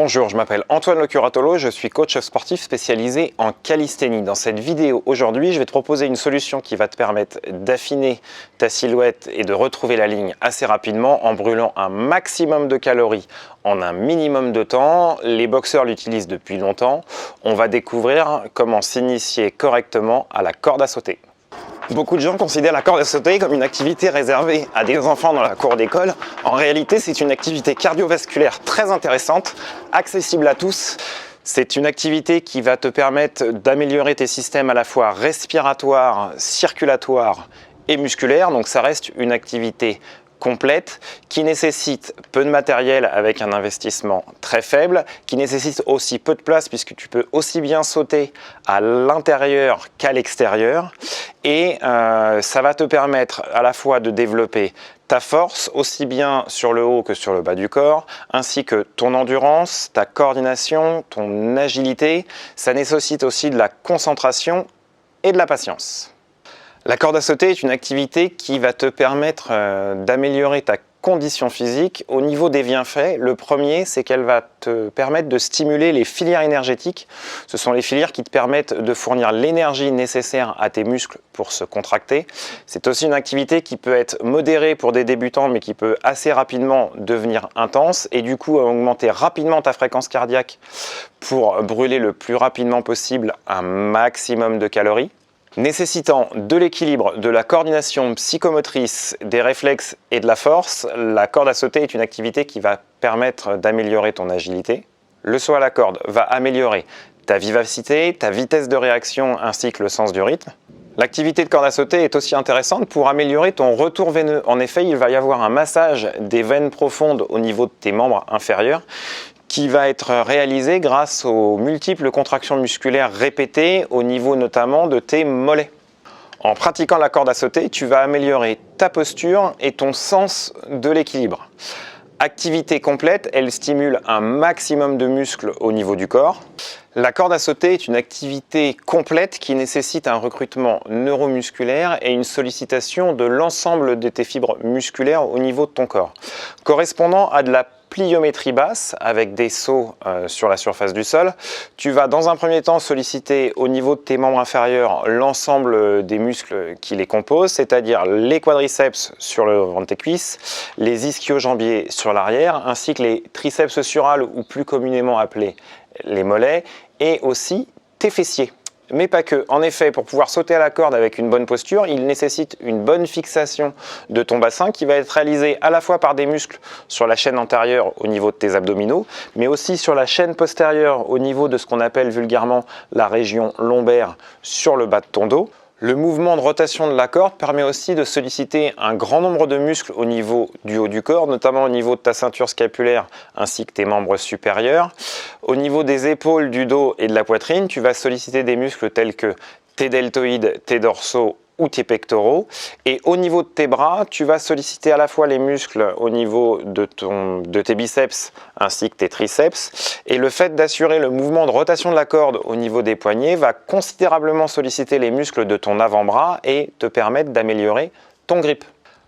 Bonjour, je m'appelle Antoine Locuratolo, je suis coach sportif spécialisé en calisthénie. Dans cette vidéo aujourd'hui, je vais te proposer une solution qui va te permettre d'affiner ta silhouette et de retrouver la ligne assez rapidement en brûlant un maximum de calories en un minimum de temps. Les boxeurs l'utilisent depuis longtemps. On va découvrir comment s'initier correctement à la corde à sauter. Beaucoup de gens considèrent la corde à sauter comme une activité réservée à des enfants dans la cour d'école. En réalité, c'est une activité cardiovasculaire très intéressante, accessible à tous. C'est une activité qui va te permettre d'améliorer tes systèmes à la fois respiratoires, circulatoires et musculaires. Donc ça reste une activité complète, qui nécessite peu de matériel avec un investissement très faible, qui nécessite aussi peu de place puisque tu peux aussi bien sauter à l'intérieur qu'à l'extérieur. Et ça va te permettre à la fois de développer ta force, aussi bien sur le haut que sur le bas du corps, ainsi que ton endurance, ta coordination, ton agilité. Ça nécessite aussi de la concentration et de la patience. La corde à sauter est une activité qui va te permettre d'améliorer ta condition physique au niveau des bienfaits. Le premier, c'est qu'elle va te permettre de stimuler les filières énergétiques. Ce sont les filières qui te permettent de fournir l'énergie nécessaire à tes muscles pour se contracter. C'est aussi une activité qui peut être modérée pour des débutants, mais qui peut assez rapidement devenir intense et du coup augmenter rapidement ta fréquence cardiaque pour brûler le plus rapidement possible un maximum de calories. Nécessitant de l'équilibre, de la coordination psychomotrice, des réflexes et de la force, la corde à sauter est une activité qui va permettre d'améliorer ton agilité. Le saut à la corde va améliorer ta vivacité, ta vitesse de réaction ainsi que le sens du rythme. L'activité de corde à sauter est aussi intéressante pour améliorer ton retour veineux. En effet, il va y avoir un massage des veines profondes au niveau de tes membres inférieurs qui va être réalisé grâce aux multiples contractions musculaires répétées au niveau notamment de tes mollets. En pratiquant la corde à sauter, tu vas améliorer ta posture et ton sens de l'équilibre. Activité complète, elle stimule un maximum de muscles au niveau du corps. La corde à sauter est une activité complète qui nécessite un recrutement neuromusculaire et une sollicitation de l'ensemble de tes fibres musculaires au niveau de ton corps, correspondant à de la pliométrie basse avec des sauts sur la surface du sol. Tu vas dans un premier temps solliciter au niveau de tes membres inférieurs l'ensemble des muscles qui les composent, c'est-à-dire les quadriceps sur le devant de tes cuisses, les ischio-jambiers sur l'arrière, ainsi que les triceps surales ou plus communément appelés les mollets, et aussi tes fessiers. Mais pas que. En effet, pour pouvoir sauter à la corde avec une bonne posture, il nécessite une bonne fixation de ton bassin qui va être réalisée à la fois par des muscles sur la chaîne antérieure au niveau de tes abdominaux, mais aussi sur la chaîne postérieure au niveau de ce qu'on appelle vulgairement la région lombaire sur le bas de ton dos. Le mouvement de rotation de la corde permet aussi de solliciter un grand nombre de muscles au niveau du haut du corps, notamment au niveau de ta ceinture scapulaire ainsi que tes membres supérieurs. Au niveau des épaules, du dos et de la poitrine, tu vas solliciter des muscles tels que tes deltoïdes, tes dorsaux ou tes pectoraux. Et au niveau de tes bras, tu vas solliciter à la fois les muscles au niveau de tes biceps ainsi que tes triceps. Et le fait d'assurer le mouvement de rotation de la corde au niveau des poignets va considérablement solliciter les muscles de ton avant-bras et te permettre d'améliorer ton grip.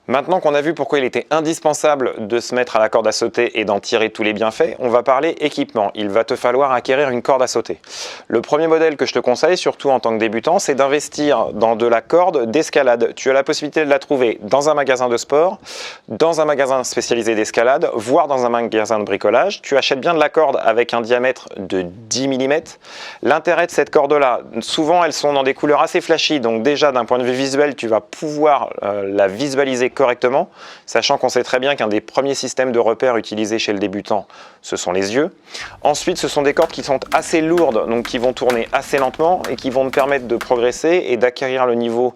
Maintenant qu'on a vu pourquoi il était indispensable de se mettre à la corde à sauter et d'en tirer tous les bienfaits, on va parler équipement. Il va te falloir acquérir une corde à sauter. Le premier modèle que je te conseille, surtout en tant que débutant, c'est d'investir dans de la corde d'escalade. Tu as la possibilité de la trouver dans un magasin de sport, dans un magasin spécialisé d'escalade, voire dans un magasin de bricolage. Tu achètes bien de la corde avec un diamètre de 10 mm. L'intérêt de cette corde-là, souvent elles sont dans des couleurs assez flashy, donc déjà d'un point de vue visuel, tu vas pouvoir la visualiser correctement, sachant qu'on sait très bien qu'un des premiers systèmes de repères utilisés chez le débutant, ce sont les yeux. Ensuite, ce sont des cordes qui sont assez lourdes, donc qui vont tourner assez lentement et qui vont te permettre de progresser et d'acquérir le niveau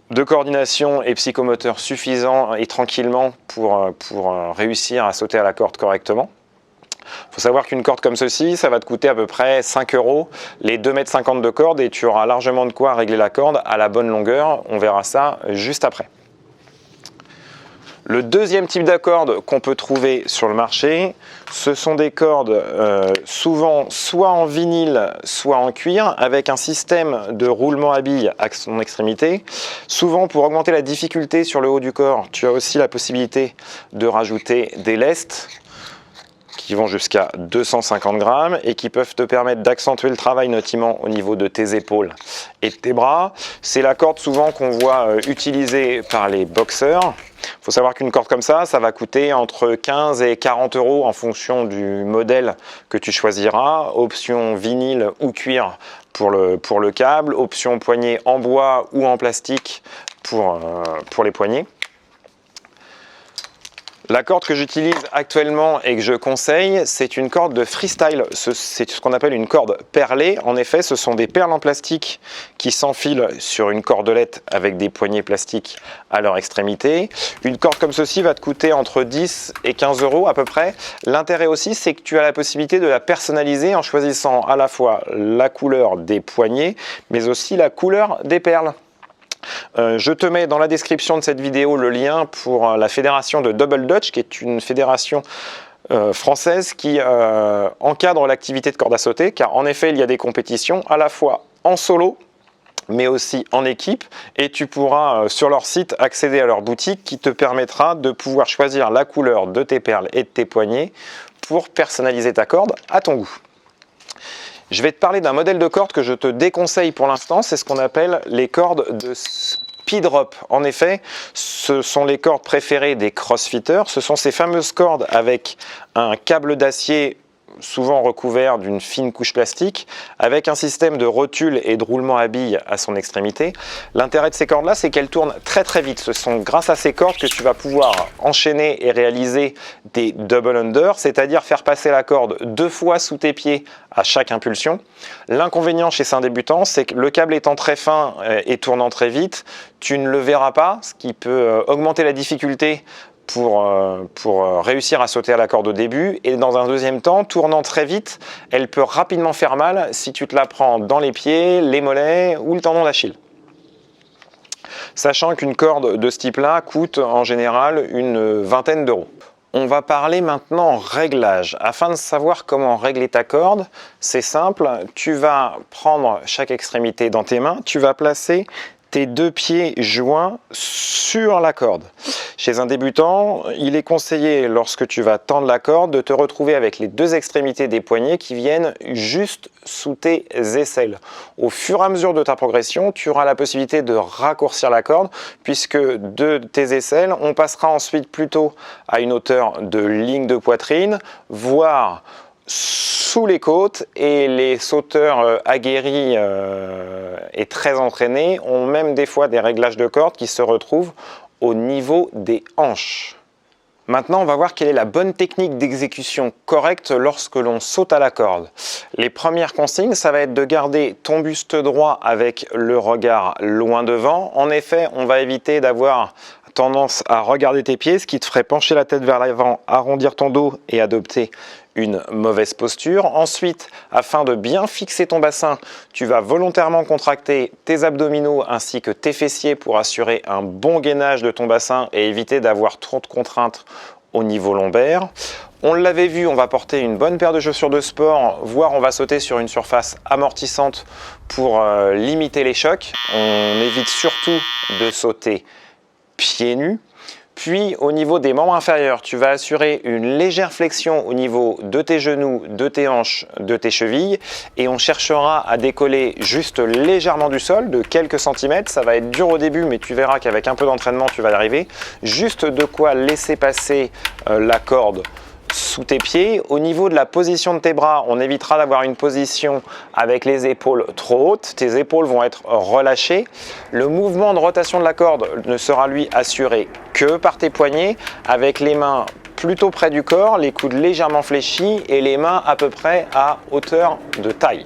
de coordination et psychomoteur suffisant et tranquillement pour réussir à sauter à la corde correctement. Il faut savoir qu'une corde comme ceci, ça va te coûter à peu près 5 €, les 2,50 m de corde, et tu auras largement de quoi régler la corde à la bonne longueur. On verra ça juste après. Le deuxième type d'accord qu'on peut trouver sur le marché, ce sont des cordes souvent soit en vinyle, soit en cuir, avec un système de roulement à billes à son extrémité. Souvent, pour augmenter la difficulté sur le haut du corps, tu as aussi la possibilité de rajouter des lestes qui vont jusqu'à 250 grammes et qui peuvent te permettre d'accentuer le travail, notamment au niveau de tes épaules et de tes bras. C'est la corde souvent qu'on voit utilisée par les boxeurs. Il faut savoir qu'une corde comme ça va coûter entre 15 et 40 euros en fonction du modèle que tu choisiras. Option vinyle ou cuir pour le câble, option poignée en bois ou en plastique pour les poignets. La corde que j'utilise actuellement et que je conseille, c'est une corde de freestyle. C'est ce qu'on appelle une corde perlée. En effet, ce sont des perles en plastique qui s'enfilent sur une cordelette avec des poignées plastiques à leur extrémité. Une corde comme ceci va te coûter entre 10 et 15 euros à peu près. L'intérêt aussi, c'est que tu as la possibilité de la personnaliser en choisissant à la fois la couleur des poignets, mais aussi la couleur des perles. Je te mets dans la description de cette vidéo le lien pour la fédération de Double Dutch, qui est une fédération française qui encadre l'activité de corde à sauter, car en effet il y a des compétitions à la fois en solo mais aussi en équipe, et tu pourras sur leur site accéder à leur boutique qui te permettra de pouvoir choisir la couleur de tes perles et de tes poignets pour personnaliser ta corde à ton goût. Je vais te parler d'un modèle de corde que je te déconseille pour l'instant, c'est ce qu'on appelle les cordes de speed drop. En effet, ce sont les cordes préférées des crossfitters, ce sont ces fameuses cordes avec un câble d'acier souvent recouvert d'une fine couche plastique, avec un système de rotule et de roulement à billes à son extrémité. L'intérêt de ces cordes-là, c'est qu'elles tournent très très vite. Ce sont grâce à ces cordes que tu vas pouvoir enchaîner et réaliser des double under, c'est-à-dire faire passer la corde 2 fois sous tes pieds à chaque impulsion. L'inconvénient chez un débutant, c'est que le câble étant très fin et tournant très vite, tu ne le verras pas, ce qui peut augmenter la difficulté pour réussir à sauter à la corde au début, et dans un deuxième temps, tournant très vite, elle peut rapidement faire mal si tu te la prends dans les pieds, les mollets ou le tendon d'Achille. Sachant qu'une corde de ce type-là coûte en général une vingtaine d'euros. On va parler maintenant réglage. Afin de savoir comment régler ta corde, c'est simple, tu vas prendre chaque extrémité dans tes mains, tu vas placer tes 2 pieds joints sur la corde. Chez un débutant, il est conseillé, lorsque tu vas tendre la corde, de te retrouver avec les 2 extrémités des poignets qui viennent juste sous tes aisselles. Au fur et à mesure de ta progression, tu auras la possibilité de raccourcir la corde, puisque de tes aisselles, on passera ensuite plutôt à une hauteur de ligne de poitrine, voire sous les côtes, et les sauteurs aguerris et très entraînés ont même des fois des réglages de corde qui se retrouvent au niveau des hanches. Maintenant, on va voir quelle est la bonne technique d'exécution correcte lorsque l'on saute à la corde. Les premières consignes, ça va être de garder ton buste droit avec le regard loin devant. En effet, on va éviter d'avoir tendance à regarder tes pieds, ce qui te ferait pencher la tête vers l'avant, arrondir ton dos et adopter une mauvaise posture. Ensuite, afin de bien fixer ton bassin, tu vas volontairement contracter tes abdominaux ainsi que tes fessiers pour assurer un bon gainage de ton bassin et éviter d'avoir trop de contraintes au niveau lombaire. On l'avait vu, on va porter une bonne paire de chaussures de sport, voire on va sauter sur une surface amortissante pour limiter les chocs. On évite surtout de sauter pieds nus. Puis au niveau des membres inférieurs, tu vas assurer une légère flexion au niveau de tes genoux, de tes hanches, de tes chevilles, et on cherchera à décoller juste légèrement du sol, de quelques centimètres. Ça va être dur au début, mais tu verras qu'avec un peu d'entraînement, tu vas y arriver. Juste de quoi laisser passer la corde sous tes pieds. Au niveau de la position de tes bras, on évitera d'avoir une position avec les épaules trop hautes. Tes épaules vont être relâchées. Le mouvement de rotation de la corde ne sera lui assuré que par tes poignets, avec les mains plutôt près du corps, les coudes légèrement fléchis et les mains à peu près à hauteur de taille.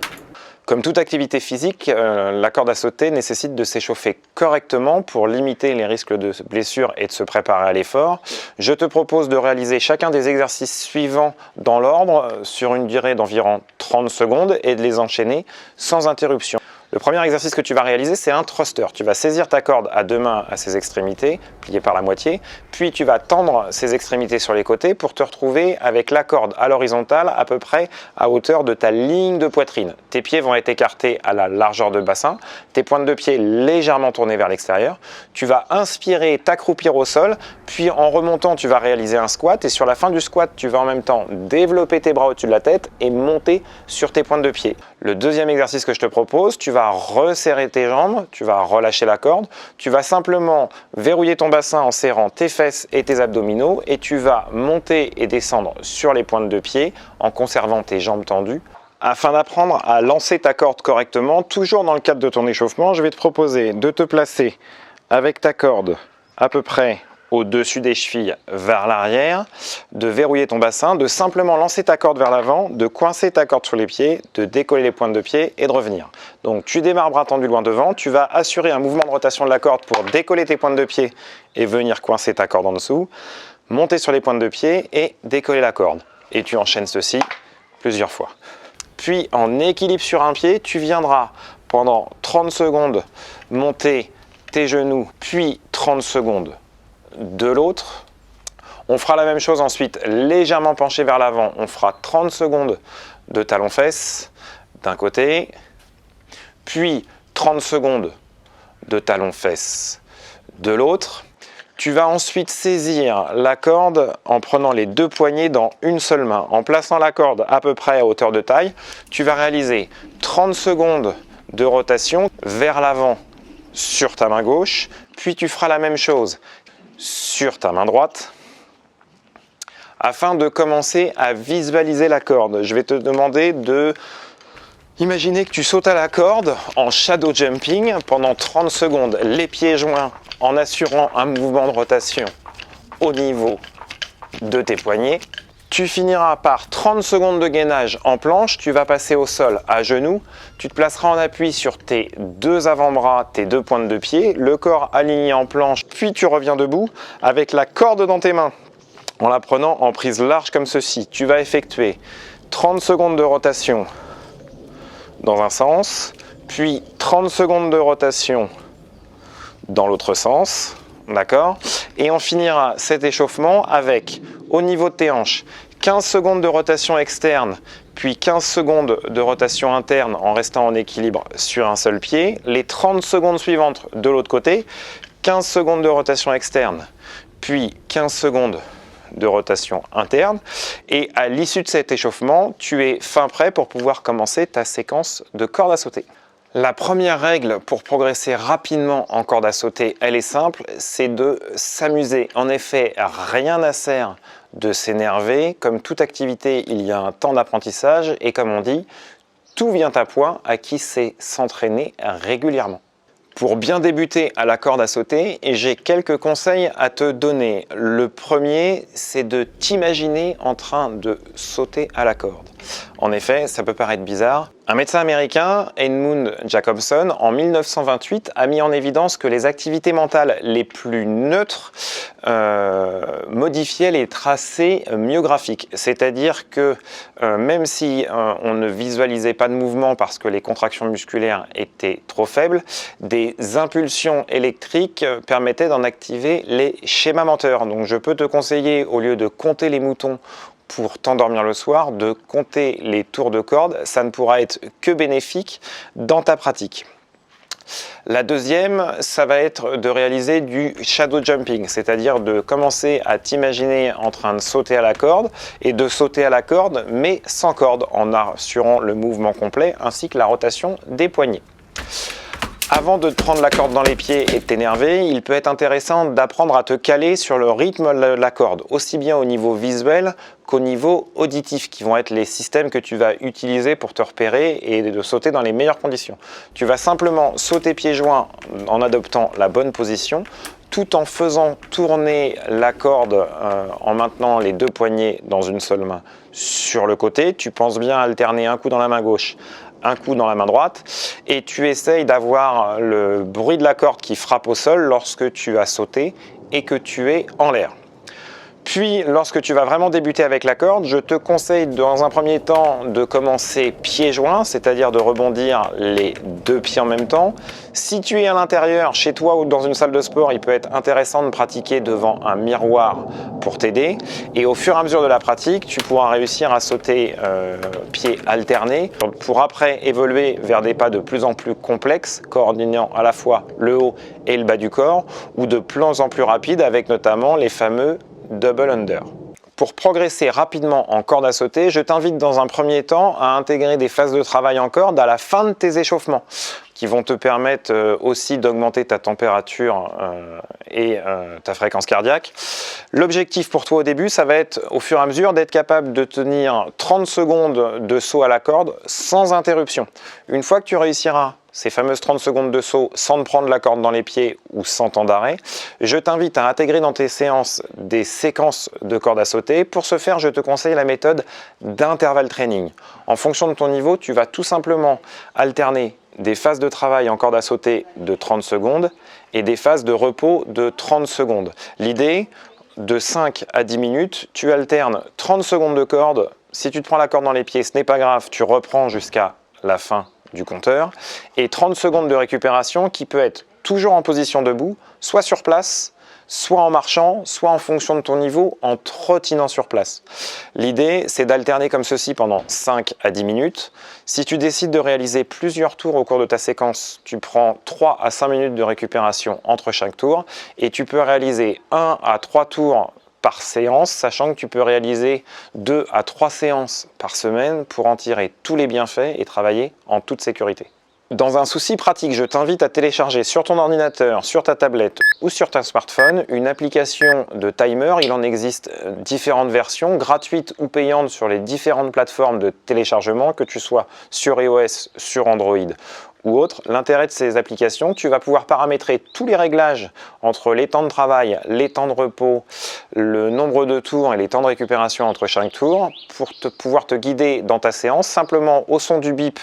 Comme toute activité physique, la corde à sauter nécessite de s'échauffer correctement pour limiter les risques de blessures et de se préparer à l'effort. Je te propose de réaliser chacun des exercices suivants dans l'ordre sur une durée d'environ 30 secondes et de les enchaîner sans interruption. Le premier exercice que tu vas réaliser, c'est un thruster. Tu vas saisir ta corde à deux mains à ses extrémités, pliée par la moitié, puis tu vas tendre ses extrémités sur les côtés pour te retrouver avec la corde à l'horizontale à peu près à hauteur de ta ligne de poitrine. Tes pieds vont être écartés à la largeur de bassin, tes pointes de pied légèrement tournées vers l'extérieur. Tu vas inspirer, t'accroupir au sol, puis en remontant, tu vas réaliser un squat et sur la fin du squat, tu vas en même temps développer tes bras au-dessus de la tête et monter sur tes pointes de pied. Le deuxième exercice que je te propose, tu vas resserrer tes jambes, tu vas relâcher la corde, tu vas simplement verrouiller ton bassin en serrant tes fesses et tes abdominaux et tu vas monter et descendre sur les pointes de pied en conservant tes jambes tendues. Afin d'apprendre à lancer ta corde correctement, toujours dans le cadre de ton échauffement, je vais te proposer de te placer avec ta corde à peu près au-dessus des chevilles vers l'arrière, de verrouiller ton bassin, de simplement lancer ta corde vers l'avant, de coincer ta corde sur les pieds, de décoller les pointes de pied et de revenir. Donc tu démarres bras tendus loin devant, tu vas assurer un mouvement de rotation de la corde pour décoller tes pointes de pied et venir coincer ta corde en dessous, monter sur les pointes de pied et décoller la corde. Et tu enchaînes ceci plusieurs fois. Puis en équilibre sur un pied, tu viendras pendant 30 secondes monter tes genoux, puis 30 secondes de l'autre. On fera la même chose ensuite, légèrement penché vers l'avant. On fera 30 secondes de talons-fesses d'un côté, puis 30 secondes de talons-fesses de l'autre. Tu vas ensuite saisir la corde en prenant les deux poignets dans une seule main. En plaçant la corde à peu près à hauteur de taille, tu vas réaliser 30 secondes de rotation vers l'avant sur ta main gauche, puis tu feras la même chose sur ta main droite. Afin de commencer à visualiser la corde, je vais te demander de imaginer que tu sautes à la corde en shadow jumping pendant 30 secondes, les pieds joints, en assurant un mouvement de rotation au niveau de tes poignets. Tu finiras par 30 secondes de gainage en planche, tu vas passer au sol à genoux, tu te placeras en appui sur tes deux avant-bras, tes deux pointes de pied, le corps aligné en planche, puis tu reviens debout avec la corde dans tes mains en la prenant en prise large comme ceci. Tu vas effectuer 30 secondes de rotation dans un sens, puis 30 secondes de rotation dans l'autre sens, d'accord? Et on finira cet échauffement avec, au niveau de tes hanches, 15 secondes de rotation externe, puis 15 secondes de rotation interne en restant en équilibre sur un seul pied. Les 30 secondes suivantes de l'autre côté, 15 secondes de rotation externe, puis 15 secondes de rotation interne. Et à l'issue de cet échauffement, tu es fin prêt pour pouvoir commencer ta séquence de corde à sauter. La première règle pour progresser rapidement en corde à sauter, elle est simple, c'est de s'amuser. En effet, rien n'a sert de s'énerver. Comme toute activité, il y a un temps d'apprentissage et comme on dit, tout vient à point à qui sait s'entraîner régulièrement. Pour bien débuter à la corde à sauter, j'ai quelques conseils à te donner. Le premier, c'est de t'imaginer en train de sauter à la corde. En effet, ça peut paraître bizarre. Un médecin américain, Edmund Jacobson, en 1928, a mis en évidence que les activités mentales les plus neutres modifiaient les tracés myographiques. C'est-à-dire que même si on ne visualisait pas de mouvement parce que les contractions musculaires étaient trop faibles, des impulsions électriques permettaient d'en activer les schémas menteurs. Donc je peux te conseiller, au lieu de compter les moutons pour t'endormir le soir, de compter les tours de corde, ça ne pourra être que bénéfique dans ta pratique. La deuxième, ça va être de réaliser du shadow jumping, c'est-à-dire de commencer à t'imaginer en train de sauter à la corde et de sauter à la corde, mais sans corde, en assurant le mouvement complet ainsi que la rotation des poignets. Avant de te prendre la corde dans les pieds et de t'énerver, il peut être intéressant d'apprendre à te caler sur le rythme de la corde, aussi bien au niveau visuel qu'au niveau auditif, qui vont être les systèmes que tu vas utiliser pour te repérer et de sauter dans les meilleures conditions. Tu vas simplement sauter pieds joints en adoptant la bonne position, tout en faisant tourner la corde en maintenant les deux poignets dans une seule main sur le côté. Tu penses bien alterner un coup dans la main gauche, un coup dans la main droite, et tu essayes d'avoir le bruit de la corde qui frappe au sol lorsque tu as sauté et que tu es en l'air. Puis, lorsque tu vas vraiment débuter avec la corde, je te conseille dans un premier temps de commencer pieds joints, c'est-à-dire de rebondir les 2 pieds en même temps. Si tu es à l'intérieur, chez toi ou dans une salle de sport, il peut être intéressant de pratiquer devant un miroir pour t'aider. Et au fur et à mesure de la pratique, tu pourras réussir à sauter pieds alternés pour après évoluer vers des pas de plus en plus complexes, coordonnant à la fois le haut et le bas du corps, ou de plus en plus rapides avec notamment les fameux double under. Pour progresser rapidement en corde à sauter, je t'invite dans un premier temps à intégrer des phases de travail en corde à la fin de tes échauffements, qui vont te permettre aussi d'augmenter ta température et ta fréquence cardiaque. L'objectif pour toi au début, ça va être au fur et à mesure d'être capable de tenir 30 secondes de saut à la corde sans interruption. Une fois que tu réussiras ces fameuses 30 secondes de saut sans te prendre la corde dans les pieds ou sans temps d'arrêt, je t'invite à intégrer dans tes séances des séquences de corde à sauter. Pour ce faire, je te conseille la méthode d'intervalle training. En fonction de ton niveau, tu vas tout simplement alterner des phases de travail en corde à sauter de 30 secondes et des phases de repos de 30 secondes. L'idée, de 5 à 10 minutes, tu alternes 30 secondes de corde. Si tu te prends la corde dans les pieds, ce n'est pas grave, tu reprends jusqu'à la fin du compteur, et 30 secondes de récupération qui peut être toujours en position debout, soit sur place, soit en marchant, soit en fonction de ton niveau, en trottinant sur place. L'idée, c'est d'alterner comme ceci pendant 5 à 10 minutes. Si tu décides de réaliser plusieurs tours au cours de ta séquence, tu prends 3 à 5 minutes de récupération entre chaque tour, et tu peux réaliser 1 à 3 tours par séance, sachant que tu peux réaliser 2 à 3 séances par semaine pour en tirer tous les bienfaits et travailler en toute sécurité. Dans un souci pratique, je t'invite à télécharger sur ton ordinateur, sur ta tablette ou sur ta smartphone une application de timer. Il en existe différentes versions, gratuites ou payantes sur les différentes plateformes de téléchargement, que tu sois sur iOS, sur Android ou autre. L'intérêt de ces applications, tu vas pouvoir paramétrer tous les réglages entre les temps de travail, les temps de repos, le nombre de tours et les temps de récupération entre chaque tour pour pouvoir te guider dans ta séance simplement au son du bip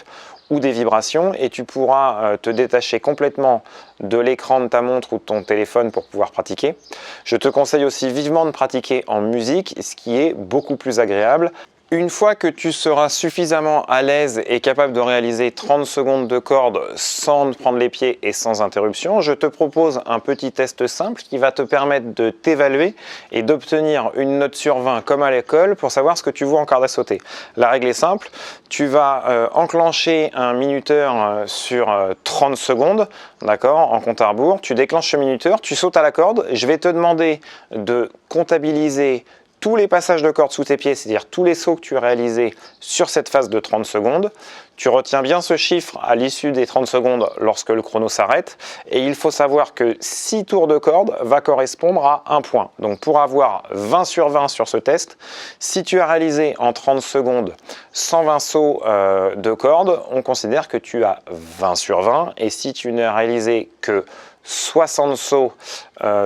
ou des vibrations, et tu pourras te détacher complètement de l'écran de ta montre ou de ton téléphone pour pouvoir pratiquer. Je te conseille aussi vivement de pratiquer en musique, ce qui est beaucoup plus agréable. Une fois que tu seras suffisamment à l'aise et capable de réaliser 30 secondes de corde sans te prendre les pieds et sans interruption, je te propose un petit test simple qui va te permettre de t'évaluer et d'obtenir une note sur 20 comme à l'école pour savoir ce que tu vaux en corde à sauter. La règle est simple, tu vas enclencher un minuteur sur 30 secondes, d'accord, en compte à rebours, tu déclenches ce minuteur, tu sautes à la corde, je vais te demander de comptabiliser tous les passages de corde sous tes pieds, c'est-à-dire tous les sauts que tu as réalisés sur cette phase de 30 secondes. Tu retiens bien ce chiffre à l'issue des 30 secondes lorsque le chrono s'arrête. Et il faut savoir que 6 tours de corde va correspondre à 1 point. Donc pour avoir 20 sur 20 sur ce test, si tu as réalisé en 30 secondes 120 sauts de corde, on considère que tu as 20 sur 20. Et si tu n'as réalisé que 60 sauts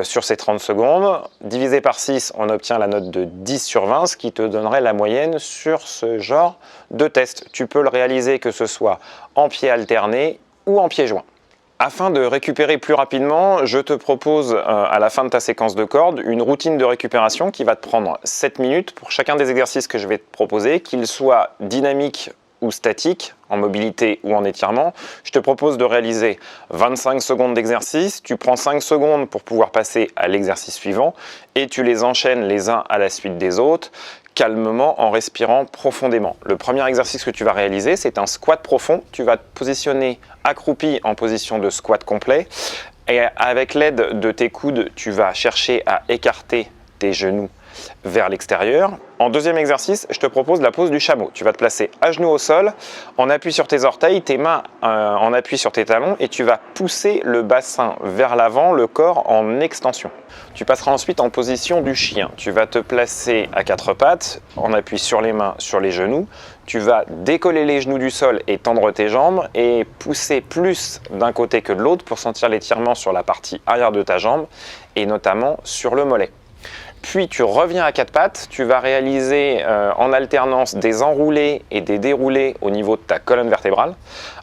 sur ces 30 secondes, divisé par 6, on obtient la note de 10 sur 20, ce qui te donnerait la moyenne sur ce genre de test. Tu peux le réaliser que ce soit en pied alterné ou en pied joint. Afin de récupérer plus rapidement, je te propose à la fin de ta séquence de corde une routine de récupération qui va te prendre 7 minutes pour chacun des exercices que je vais te proposer, qu'ils soient dynamiques ou statique, en mobilité ou en étirement. Je te propose de réaliser 25 secondes d'exercice, tu prends 5 secondes pour pouvoir passer à l'exercice suivant et tu les enchaînes les uns à la suite des autres, calmement en respirant profondément. Le premier exercice que tu vas réaliser, c'est un squat profond. Tu vas te positionner accroupi en position de squat complet et avec l'aide de tes coudes, tu vas chercher à écarter tes genoux vers l'extérieur. En deuxième exercice, je te propose la pose du chameau. Tu vas te placer à genoux au sol, en appui sur tes orteils, tes mains en appui sur tes talons et tu vas pousser le bassin vers l'avant, le corps en extension. Tu passeras ensuite en position du chien. Tu vas te placer à 4 pattes, en appui sur les mains, sur les genoux. Tu vas décoller les genoux du sol et tendre tes jambes et pousser plus d'un côté que de l'autre pour sentir l'étirement sur la partie arrière de ta jambe et notamment sur le mollet. Puis tu reviens à quatre pattes, tu vas réaliser en alternance des enroulés et des déroulés au niveau de ta colonne vertébrale,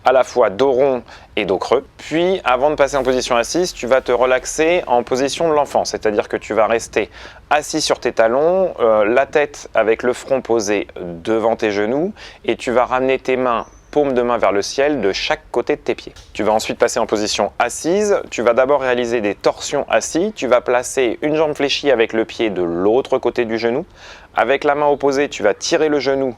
à la fois dos rond et dos creux. Puis avant de passer en position assise, tu vas te relaxer en position de l'enfant, c'est-à-dire que tu vas rester assis sur tes talons, la tête avec le front posé devant tes genoux, et tu vas ramener tes mains paume de main vers le ciel de chaque côté de tes pieds. Tu vas ensuite passer en position assise. Tu vas d'abord réaliser des torsions assis. Tu vas placer une jambe fléchie avec le pied de l'autre côté du genou. Avec la main opposée, tu vas tirer le genou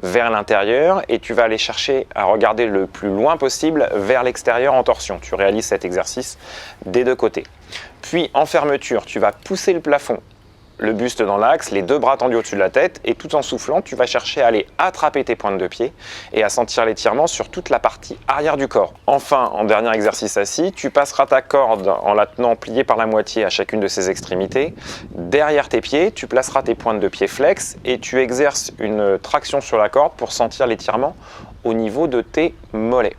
vers l'intérieur et tu vas aller chercher à regarder le plus loin possible vers l'extérieur en torsion. Tu réalises cet exercice des deux côtés. Puis en fermeture, tu vas pousser le plafond, le buste dans l'axe, les deux bras tendus au-dessus de la tête, et tout en soufflant, tu vas chercher à aller attraper tes pointes de pied et à sentir l'étirement sur toute la partie arrière du corps. Enfin, en dernier exercice assis, tu passeras ta corde en la tenant pliée par la moitié à chacune de ses extrémités. Derrière tes pieds, tu placeras tes pointes de pied flex et tu exerces une traction sur la corde pour sentir l'étirement au niveau de tes mollets.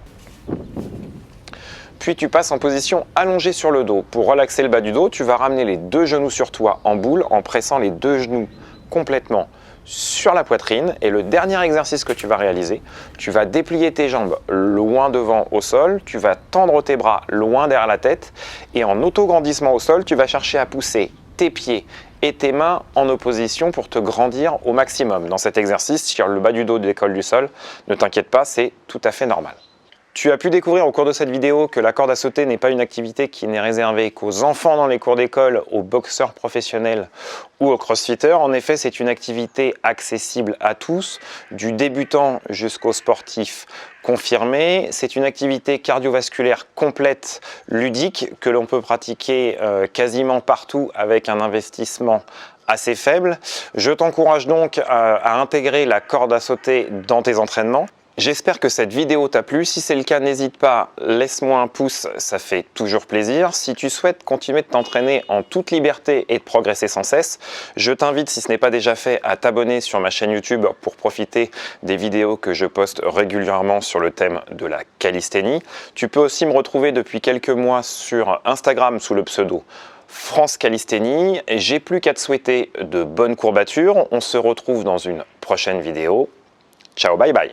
Puis tu passes en position allongée sur le dos. Pour relaxer le bas du dos, tu vas ramener les deux genoux sur toi en boule en pressant les deux genoux complètement sur la poitrine. Et le dernier exercice que tu vas réaliser, tu vas déplier tes jambes loin devant au sol, tu vas tendre tes bras loin derrière la tête et en auto-grandissement au sol, tu vas chercher à pousser tes pieds et tes mains en opposition pour te grandir au maximum. Dans cet exercice, sur le bas du dos décolle du sol, ne t'inquiète pas, c'est tout à fait normal. Tu as pu découvrir au cours de cette vidéo que la corde à sauter n'est pas une activité qui n'est réservée qu'aux enfants dans les cours d'école, aux boxeurs professionnels ou aux crossfitters. En effet, c'est une activité accessible à tous, du débutant jusqu'au sportif confirmé. C'est une activité cardiovasculaire complète, ludique, que l'on peut pratiquer quasiment partout avec un investissement assez faible. Je t'encourage donc à intégrer la corde à sauter dans tes entraînements. J'espère que cette vidéo t'a plu. Si c'est le cas, n'hésite pas, laisse-moi un pouce, ça fait toujours plaisir. Si tu souhaites continuer de t'entraîner en toute liberté et de progresser sans cesse, je t'invite, si ce n'est pas déjà fait, à t'abonner sur ma chaîne YouTube pour profiter des vidéos que je poste régulièrement sur le thème de la calisthénie. Tu peux aussi me retrouver depuis quelques mois sur Instagram sous le pseudo France Calisthénie. J'ai plus qu'à te souhaiter de bonnes courbatures. On se retrouve dans une prochaine vidéo. Ciao, bye bye.